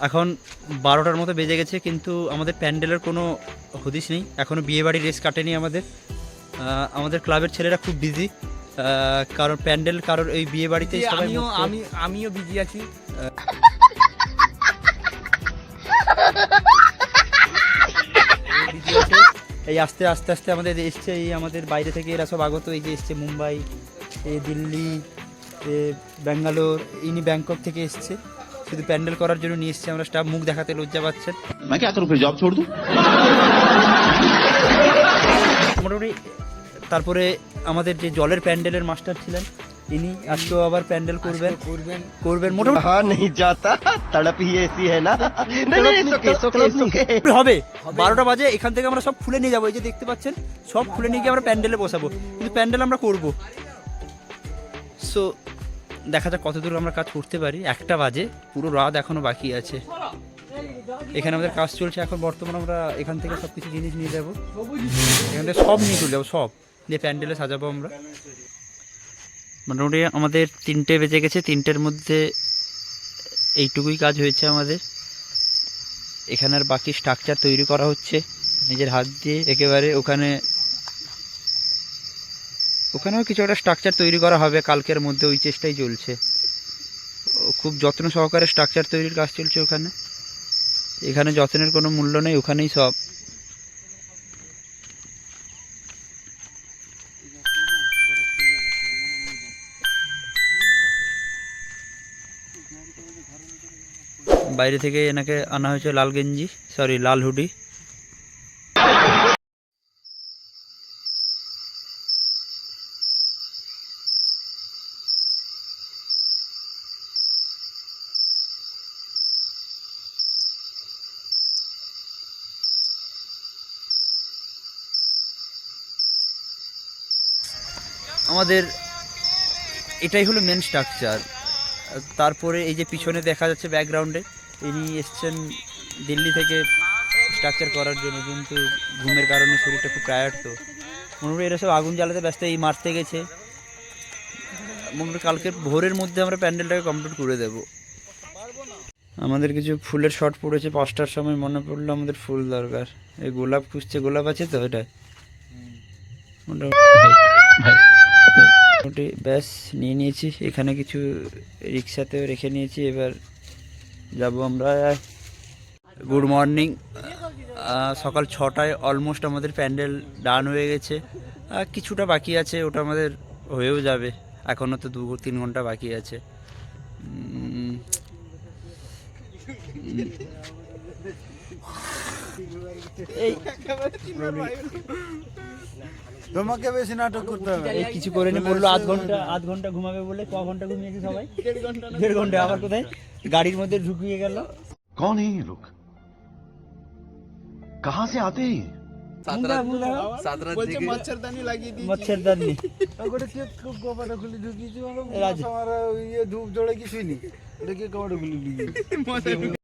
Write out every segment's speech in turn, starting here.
এখন 12টার মতো বেজে গেছে, কিন্তু আমাদের প্যান্ডেলের কোনো হদিশ নেই, এখনও বিয়েবাড়ির রেস কাটেনি আমাদের। আমাদের ক্লাবের ছেলেরা খুব বিজি, কারণ প্যান্ডেল কারোর এই বিয়েবাড়িতে আমিও বিজি আছি। এই আস্তে আস্তে আস্তে আমাদের এসছে, এই আমাদের বাইরে থেকে এরা সব আগত, এই যে এসছে মুম্বাই, এই দিল্লি, ব্যাঙ্গালোর, ইনি ব্যাংকক থেকে এসছে, শুধু প্যান্ডেল করার জন্য নিয়ে এসছে। আমরা স্টাফ মুখ দেখাতে লজ্জা পাচ্ছেন। মোটামুটি তারপরে আমাদের যে জলের প্যান্ডেলের মাস্টার ছিলেন, ইনি আজকেও আবার প্যান্ডেল করবেন মোটামুটি হবে। 12টা বাজে এখান থেকে আমরা সব খুলে নিয়ে যাবো, এই যে দেখতে পাচ্ছেন সব খুলে নিয়ে গিয়ে আমরা প্যান্ডেলে বসাবো, কিন্তু প্যান্ডেল আমরা করবো। সো দেখা যাক কতদূর আমরা কাজ করতে পারি। 1টা বাজে, পুরো রাত এখনো বাকি আছে। এখানে আমাদের কাজ চলছে এখন বর্তমানে। আমরা এখান থেকে সব কিছু জিনিস নিয়ে যাবো, এখান থেকে সব নিয়ে চলে যাবো, সব দিয়ে প্যান্ডেলে সাজাবো আমরা। মোটামুটি আমাদের 3টে বেজে গেছে, 3টের মধ্যে এইটুকুই কাজ হয়েছে আমাদের। এখানে আর বাকি স্ট্রাকচার তৈরি করা হচ্ছে নিজের হাত দিয়ে একেবারে। ওখানেও কিছু একটা স্ট্রাকচার তৈরি করা হবে কালকের মধ্যে, ওই চেষ্টাই চলছে। খুব যত্ন সহকারে স্ট্রাকচার তৈরির কাজ চলছে ওখানে। এখানে যত্নের কোনো মূল্য নেই, ওখানেই সব। বাইরে থেকে এনাকে আনা হয়েছে লাল হুডি। আমাদের এটাই হলো মেন স্ট্রাকচার। তারপরে এই যে পিছনে দেখা যাচ্ছে ব্যাকগ্রাউন্ডে, ইনি এসছেন দিল্লি থেকে স্ট্রাকচার করার জন্য, কিন্তু ঘুমের কারণে শরীরটা খুব টায়ার্ড। তো মোটামুটি এরা সব আগুন জ্বালাতে ব্যস্ত, এই মারতে গেছে। মোটামুটি কালকে ভোরের মধ্যে আমরা প্যান্ডেলটাকে কমপ্লিট করে দেব। আমাদের কিছু ফুলের শর্ট পড়েছে, 5টার সময় মনে পড়লো আমাদের ফুল দরকার। এই গোলাপ খুঁজছে, গোলাপ আছে তো এটা মোটামুটি ব্যাস নিয়ে নিয়েছি। এখানে কিছু রিক্সাতেও রেখে নিয়েছি, এবার যাব আমরা। Good morning. সকাল 6টায় অলমোস্ট আমাদের প্যান্ডেল ডান হয়ে গেছে। কিছুটা বাকি আছে, ওটা আমাদের হয়েও যাবে, এখনও তো 2-3 ঘন্টা বাকি আছে। তোমাকে বেশি নাটক করতে হবে। এই কিছু করে নি বললো আধ ঘন্টা ঘুমাবে বলে। ক ঘন্টা ঘুমিয়েছে সবাই? 1.5 ঘন্টা। আবার কোথায় গাড়ির মধ্যে ঢুকিয়ে গেল। कौन है ये लोग? कहां से आते हैं? মচ্ছরদানি লাগিয়ে দিয়েছি। মচ্ছরদানি ওটা কি কপাটা খুলে ঢুকিয়েছি, আমার ইয়ে ধূপ জড়ে কিছুই নেই, ওটা কি কপাটা খুলে ঢুকিয়েছি।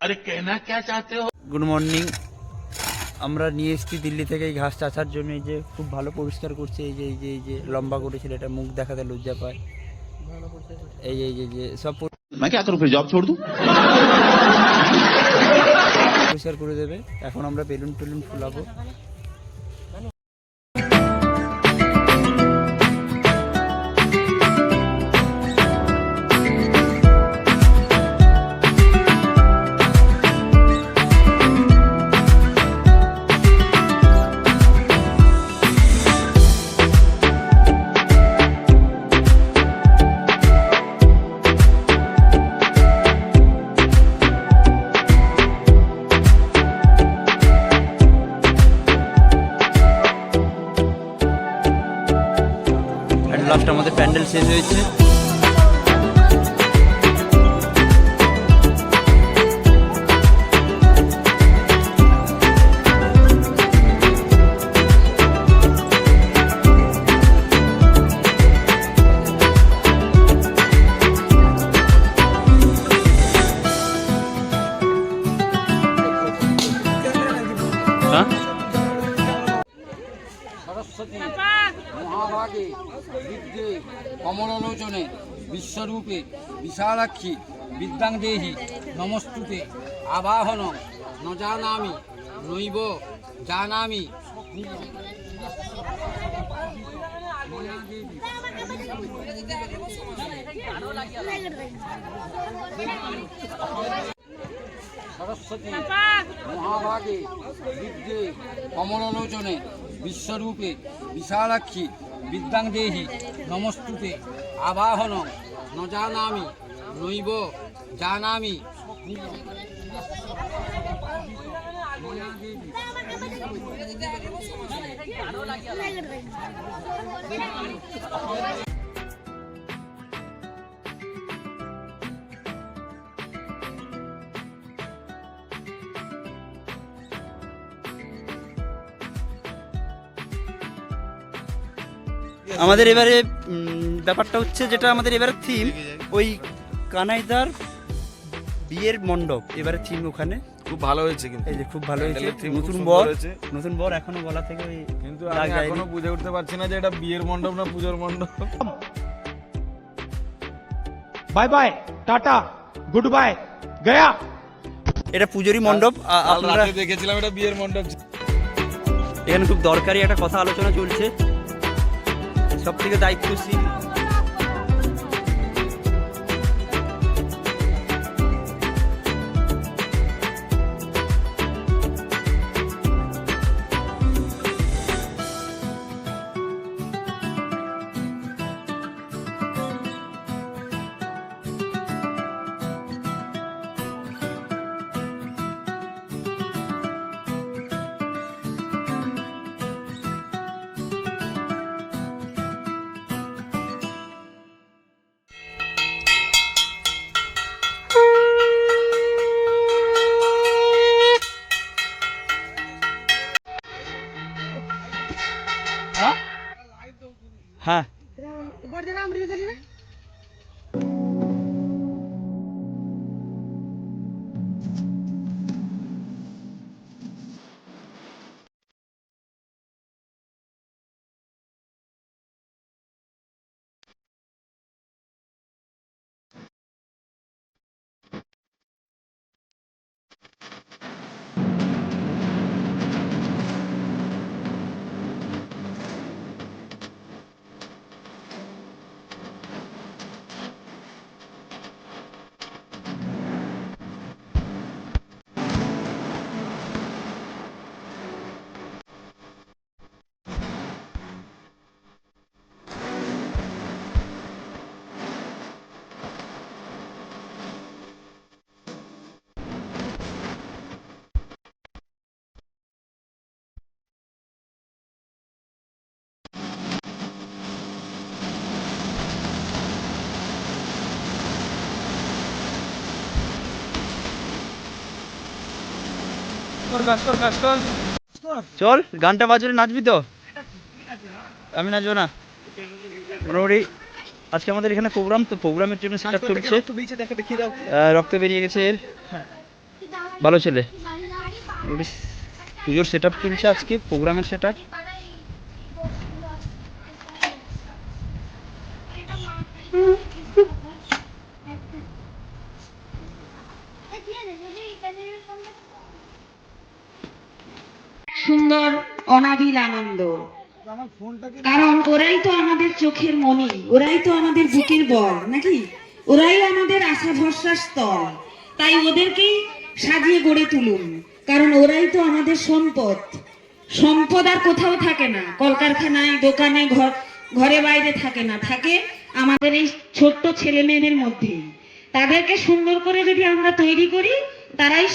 अरे कहना क्या चाहते हो? Good morning. আমরা নিয়ে এসেছি দিল্লি থেকে এই ঘাস চাষার জন্য। এই যে খুব ভালো পরিষ্কার করছে, এই যে লম্বা করেছিল, এটা মুখ দেখাতে লজ্জা পায়। এই সব मैं क्या करूं, फिर जॉब छोड़ दूं? পরিষ্কার করে দেবে। এখন আমরা বেলুন ফুলাবো। লাস্ট আমাদের প্যান্ডেল শেষ হয়েছে। সরস্বতী মহাভাগে বিদ্যে কমলোচনে বিশ্বরূপে বিশালাক্ষী বিদ্যাং দেহি নমস্তুতে আবাহনং ন জানামি নৈব জানামি সরস্বতী মহাভাগে বিদ্যে কমলোচনে বিশ্বরূপে বিশালাক্ষী বিদ্যাং দেহি নমস্তুতে আবাহনং ন জানামি নৈব জানামি আমাদের এবারে ব্যাপারটা হচ্ছে যেটা আমাদের এবারে থিম ওই কানাইদার বিয়ের মণ্ডপ এবারে থিম ওখানে খুব ভালো হয়েছে কিন্তু এই যে খুব ভালো হয়েছে প্যান্ডেলের theme খুব নতুন সুন্দর বর হয়েছে। নতুন বর এখনো গলা থেকে ওই কিন্তু দাগ আমি যায়নি। এখনো বুঝে উঠতে পারছি না যে এটা বিয়ের মণ্ডপ না পুজোর মণ্ডপ। Bye bye ta-ta good bye गया। এটা পুজোরই মণ্ডপ কাল আপনারা রাতে দেখেছিলাম এটা বিয়ের মণ্ডপ। এখানে খুব দরকারি একটা কথা আলোচনা চলছে সব থেকে দায়িত্বশীল হ্যাঁ চল গানটা বাজলে নাচবি তো আমি নাচবো না মোটামুটি আজকে আমাদের এখানে প্রোগ্রাম তো প্রোগ্রামের জন্য সেটা চলছে রক্ত বেরিয়ে গেছে এর ভালো ছেলে পুজোর সেট আপ চলছে আজকে প্রোগ্রামের সেট আপ সুন্দর অনাবিল আনন্দ, কারণ ওরাই তো আমাদের চোখের মণি, ওরাই তো আমাদের বুকের বল নাকি, ওরাই আমাদের আশা ভরসার স্থল। তাই ওদেরকেই সাজিয়ে গড়ে তুলুন, কারণ ওরাই তো আমাদের সম্পদ। সম্পদ আর কোথাও থাকে না, কলকারখানায় দোকানে ঘরে বাইরে থাকে না, থাকে আমাদের এই ছোট্ট ছেলে মেয়েদের মধ্যে। তাদেরকে সুন্দর করে যদি আমরা তৈরি করি, তারাই